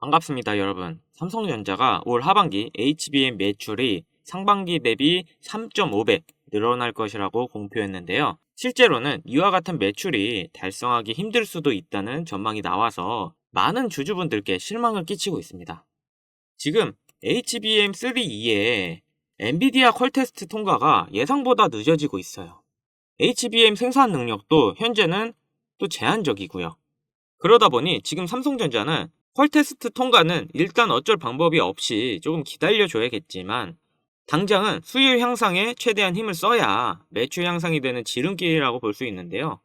반갑습니다, 여러분. 삼성전자가 올 하반기 HBM 매출이 상반기 대비 3.5배 늘어날 것이라고 공표했는데요. 실제로는 이와 같은 매출이 달성하기 힘들 수도 있다는 전망이 나와서 많은 주주분들께 실망을 끼치고 있습니다. 지금 HBM3E의 엔비디아 퀄테스트 통과가 예상보다 늦어지고 있어요. HBM 생산 능력도 현재는 또 제한적이고요. 그러다 보니 지금 삼성전자는 퀄테스트 통과는 일단 어쩔 방법이 없이 조금 기다려줘야겠지만 당장은 수요 향상에 최대한 힘을 써야 매출 향상이 되는 지름길이라고 볼 수 있는데요.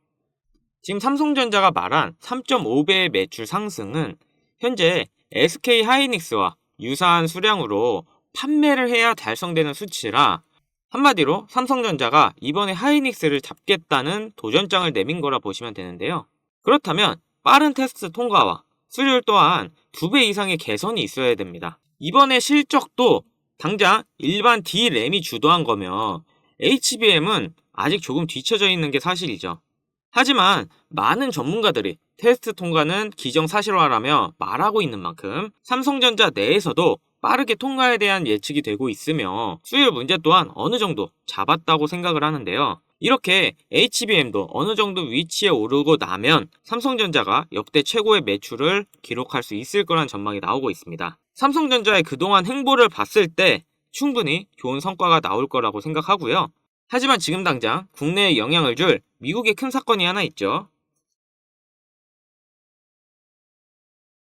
지금 삼성전자가 말한 3.5배의 매출 상승은 현재 SK 하이닉스와 유사한 수량으로 판매를 해야 달성되는 수치라 한마디로 삼성전자가 이번에 하이닉스를 잡겠다는 도전장을 내민 거라 보시면 되는데요. 그렇다면 빠른 테스트 통과와 수율 또한 2배 이상의 개선이 있어야 됩니다. 이번에 실적도 당장 일반 D램이 주도한 거면 HBM은 아직 조금 뒤처져 있는 게 사실이죠. 하지만 많은 전문가들이 테스트 통과는 기정사실화라며 말하고 있는 만큼 삼성전자 내에서도 빠르게 통과에 대한 예측이 되고 있으며 수율 문제 또한 어느 정도 잡았다고 생각을 하는데요. 이렇게 HBM도 어느 정도 위치에 오르고 나면 삼성전자가 역대 최고의 매출을 기록할 수 있을 거란 전망이 나오고 있습니다. 삼성전자의 그동안 행보를 봤을 때 충분히 좋은 성과가 나올 거라고 생각하고요. 하지만 지금 당장 국내에 영향을 줄 미국의 큰 사건이 하나 있죠.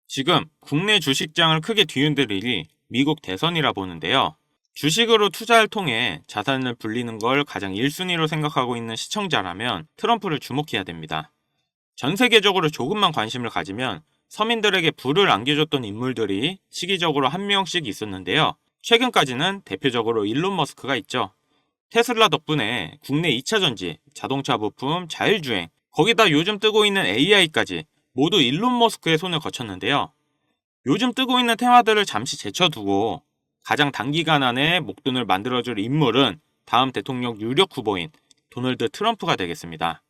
지금 국내 주식장을 크게 뒤흔들일이 미국 대선이라 보는데요. 주식으로 투자를 통해 자산을 불리는 걸 가장 1순위로 생각하고 있는 시청자라면 트럼프를 주목해야 됩니다. 전 세계적으로 조금만 관심을 가지면 서민들에게 부를 안겨줬던 인물들이 시기적으로 한 명씩 있었는데요. 최근까지는 대표적으로 일론 머스크가 있죠. 테슬라 덕분에 국내 2차전지, 자동차 부품, 자율주행, 거기다 요즘 뜨고 있는 AI까지 모두 일론 머스크의 손을 거쳤는데요. 요즘 뜨고 있는 테마들을 잠시 제쳐두고 가장 단기간 안에 목돈을 만들어줄 인물은 다음 대통령 유력 후보인 도널드 트럼프가 되겠습니다.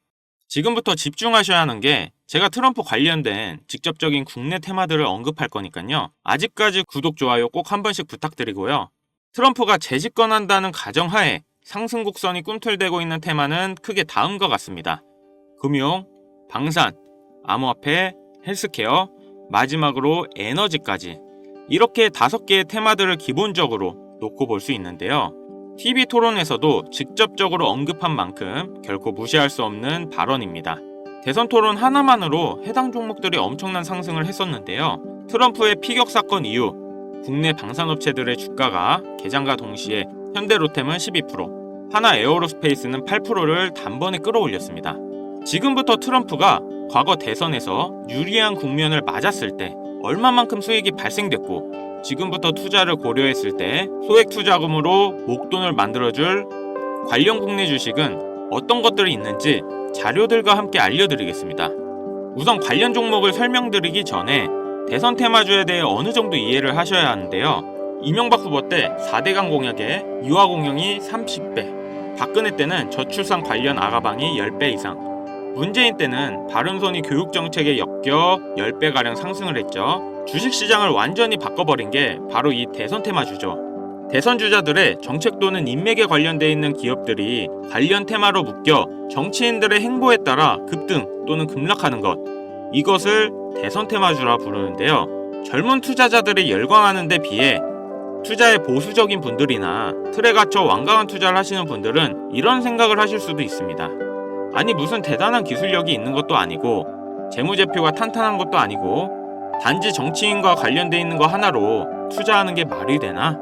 지금부터 집중하셔야 하는 게 제가 트럼프 관련된 직접적인 국내 테마들을 언급할 거니까요. 아직까지 구독, 좋아요 꼭 한 번씩 부탁드리고요. 트럼프가 재집권한다는 가정하에 상승 곡선이 꿈틀대고 있는 테마는 크게 다음과 같습니다. 금융, 방산, 암호화폐, 헬스케어, 마지막으로 에너지까지 이렇게 5개의 테마들을 기본적으로 놓고 볼 수 있는데요. TV 토론에서도 직접적으로 언급한 만큼 결코 무시할 수 없는 발언입니다. 대선 토론 하나만으로 해당 종목들이 엄청난 상승을 했었는데요. 트럼프의 피격 사건 이후 국내 방산업체들의 주가가 개장과 동시에 현대로템은 12%, 하나 에어로스페이스는 8%를 단번에 끌어올렸습니다. 지금부터 트럼프가 과거 대선에서 유리한 국면을 맞았을 때 얼마만큼 수익이 발생됐고 지금부터 투자를 고려했을 때 소액 투자금으로 목돈을 만들어줄 관련 국내 주식은 어떤 것들이 있는지 자료들과 함께 알려드리겠습니다. 우선 관련 종목을 설명드리기 전에 대선 테마주에 대해 어느 정도 이해를 하셔야 하는데요. 이명박 후보 때 4대강 공약에 유아 공영이 30배, 박근혜 때는 저출산 관련 아가방이 10배 이상, 문재인 때는 바른손이 교육정책에 엮여 10배가량 상승을 했죠. 주식시장을 완전히 바꿔버린 게 바로 이 대선 테마주죠. 대선 주자들의 정책 또는 인맥에 관련돼 있는 기업들이 관련 테마로 묶여 정치인들의 행보에 따라 급등 또는 급락하는 것, 이것을 대선 테마주라 부르는데요. 젊은 투자자들이 열광하는 데 비해 투자에 보수적인 분들이나 틀에 갇혀 완강한 투자를 하시는 분들은 이런 생각을 하실 수도 있습니다. 아니 무슨 대단한 기술력이 있는 것도 아니고 재무제표가 탄탄한 것도 아니고 단지 정치인과 관련돼 있는 거 하나로 투자하는 게 말이 되나?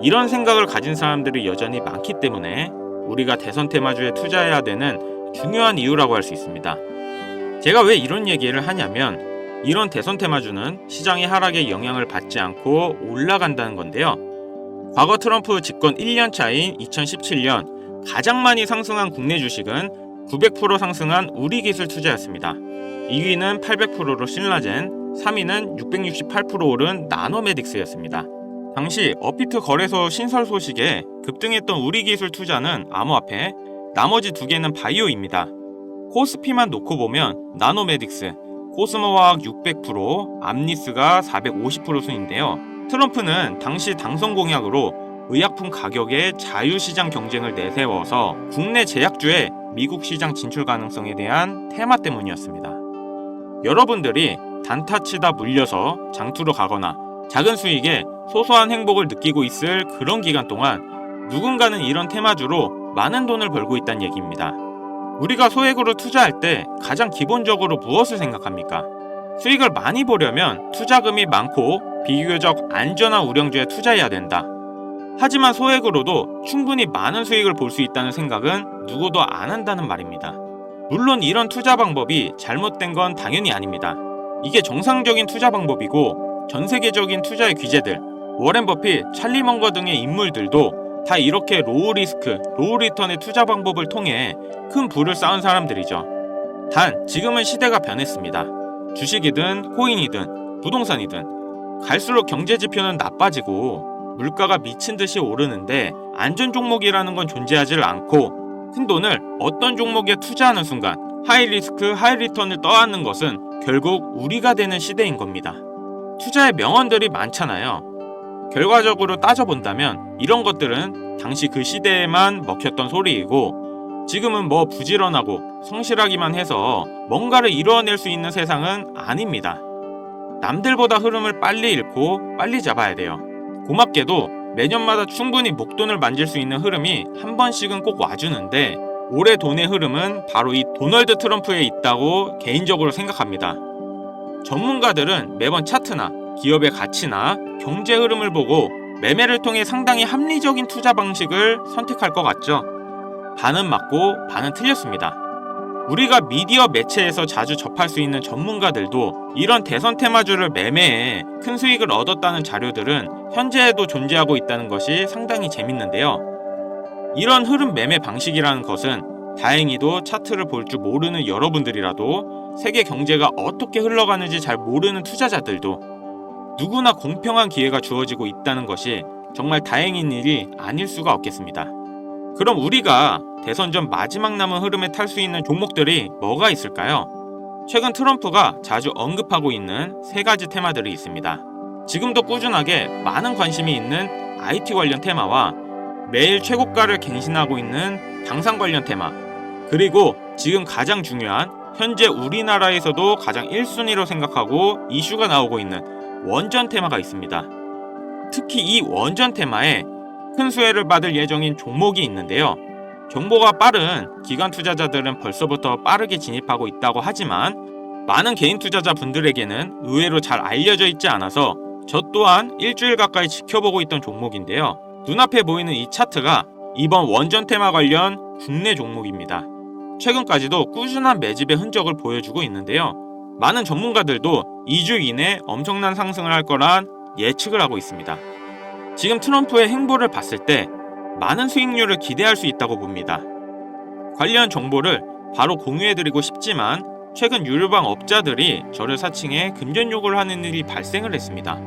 이런 생각을 가진 사람들이 여전히 많기 때문에 우리가 대선 테마주에 투자해야 되는 중요한 이유라고 할 수 있습니다. 제가 왜 이런 얘기를 하냐면 이런 대선 테마주는 시장의 하락에 영향을 받지 않고 올라간다는 건데요. 과거 트럼프 집권 1년 차인 2017년 가장 많이 상승한 국내 주식은 900% 상승한 우리기술 투자였습니다. 2위는 800%로 신라젠, 3위는 668% 오른 나노메딕스였습니다. 당시 업비트 거래소 신설 소식에 급등했던 우리기술 투자는 암호화폐, 나머지 2개는 바이오입니다. 코스피만 놓고 보면 나노메딕스, 코스모화학 600%, 암리스가 450% 순인데요. 트럼프는 당시 당선 공약으로 의약품 가격의 자유시장 경쟁을 내세워서 국내 제약주의 미국 시장 진출 가능성에 대한 테마 때문이었습니다. 여러분들이 단타치다 물려서 장투로 가거나 작은 수익에 소소한 행복을 느끼고 있을 그런 기간 동안 누군가는 이런 테마주로 많은 돈을 벌고 있다는 얘기입니다. 우리가 소액으로 투자할 때 가장 기본적으로 무엇을 생각합니까? 수익을 많이 보려면 투자금이 많고 비교적 안전한 우량주에 투자해야 된다. 하지만 소액으로도 충분히 많은 수익을 볼 수 있다는 생각은 누구도 안 한다는 말입니다. 물론 이런 투자 방법이 잘못된 건 당연히 아닙니다. 이게 정상적인 투자 방법이고 전 세계적인 투자의 귀재들, 워렌 버핏, 찰리 먼거 등의 인물들도 다 이렇게 로우 리스크, 로우 리턴의 투자 방법을 통해 큰 부를 쌓은 사람들이죠. 단 지금은 시대가 변했습니다. 주식이든 코인이든 부동산이든 갈수록 경제 지표는 나빠지고 물가가 미친 듯이 오르는데 안전 종목이라는 건 존재하지 않고 큰 돈을 어떤 종목에 투자하는 순간 하이 리스크 하이 리턴을 떠안는 것은 결국 우리가 되는 시대인 겁니다. 투자의 명언들이 많잖아요. 결과적으로 따져본다면 이런 것들은 당시 그 시대에만 먹혔던 소리이고 지금은 뭐 부지런하고 성실하기만 해서 뭔가를 이루어낼 수 있는 세상은 아닙니다. 남들보다 흐름을 빨리 읽고 빨리 잡아야 돼요. 고맙게도 매년마다 충분히 목돈을 만질 수 있는 흐름이 한 번씩은 꼭 와주는데 올해 돈의 흐름은 바로 이 도널드 트럼프에 있다고 개인적으로 생각합니다. 전문가들은 매번 차트나 기업의 가치나 경제 흐름을 보고 매매를 통해 상당히 합리적인 투자 방식을 선택할 것 같죠? 반은 맞고 반은 틀렸습니다. 우리가 미디어 매체에서 자주 접할 수 있는 전문가들도 이런 대선 테마주를 매매해 큰 수익을 얻었다는 자료들은 현재에도 존재하고 있다는 것이 상당히 재밌는데요. 이런 흐름 매매 방식이라는 것은 다행히도 차트를 볼 줄 모르는 여러분들이라도 세계 경제가 어떻게 흘러가는지 잘 모르는 투자자들도 누구나 공평한 기회가 주어지고 있다는 것이 정말 다행인 일이 아닐 수가 없겠습니다. 그럼 우리가 대선 전 마지막 남은 흐름에 탈 수 있는 종목들이 뭐가 있을까요? 최근 트럼프가 자주 언급하고 있는 세 가지 테마들이 있습니다. 지금도 꾸준하게 많은 관심이 있는 IT 관련 테마와 매일 최고가를 갱신하고 있는 당산 관련 테마, 그리고 지금 가장 중요한 현재 우리나라에서도 가장 1순위로 생각하고 이슈가 나오고 있는 원전 테마가 있습니다. 특히 이 원전 테마에 큰 수혜를 받을 예정인 종목이 있는데요. 정보가 빠른 기관 투자자들은 벌써부터 빠르게 진입하고 있다고 하지만 많은 개인 투자자 분들에게는 의외로 잘 알려져 있지 않아서 저 또한 일주일 가까이 지켜보고 있던 종목인데요. 눈앞에 보이는 이 차트가 이번 원전 테마 관련 국내 종목입니다. 최근까지도 꾸준한 매집의 흔적을 보여주고 있는데요. 많은 전문가들도 2주 이내 엄청난 상승을 할 거란 예측을 하고 있습니다. 지금 트럼프의 행보를 봤을 때 많은 수익률을 기대할 수 있다고 봅니다. 관련 정보를 바로 공유해드리고 싶지만 최근 유료방 업자들이 저를 사칭해 금전 요구를 하는 일이 발생을 했습니다.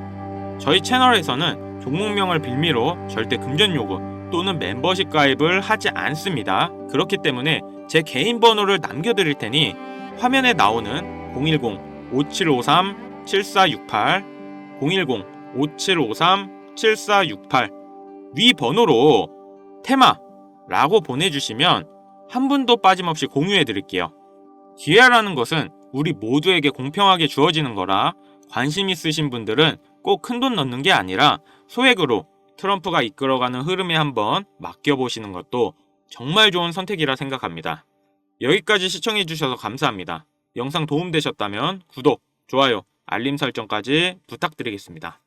저희 채널에서는 종목명을 빌미로 절대 금전 요구 또는 멤버십 가입을 하지 않습니다. 그렇기 때문에 제 개인 번호를 남겨드릴 테니 화면에 나오는 010-5753-7468 010-5753-7468 위 번호로 테마라고 보내주시면 한 분도 빠짐없이 공유해드릴게요. 기회라는 것은 우리 모두에게 공평하게 주어지는 거라 관심 있으신 분들은 꼭 큰돈 넣는 게 아니라 소액으로 트럼프가 이끌어가는 흐름에 한번 맡겨보시는 것도 정말 좋은 선택이라 생각합니다. 여기까지 시청해주셔서 감사합니다. 영상 도움되셨다면 구독, 좋아요, 알림 설정까지 부탁드리겠습니다.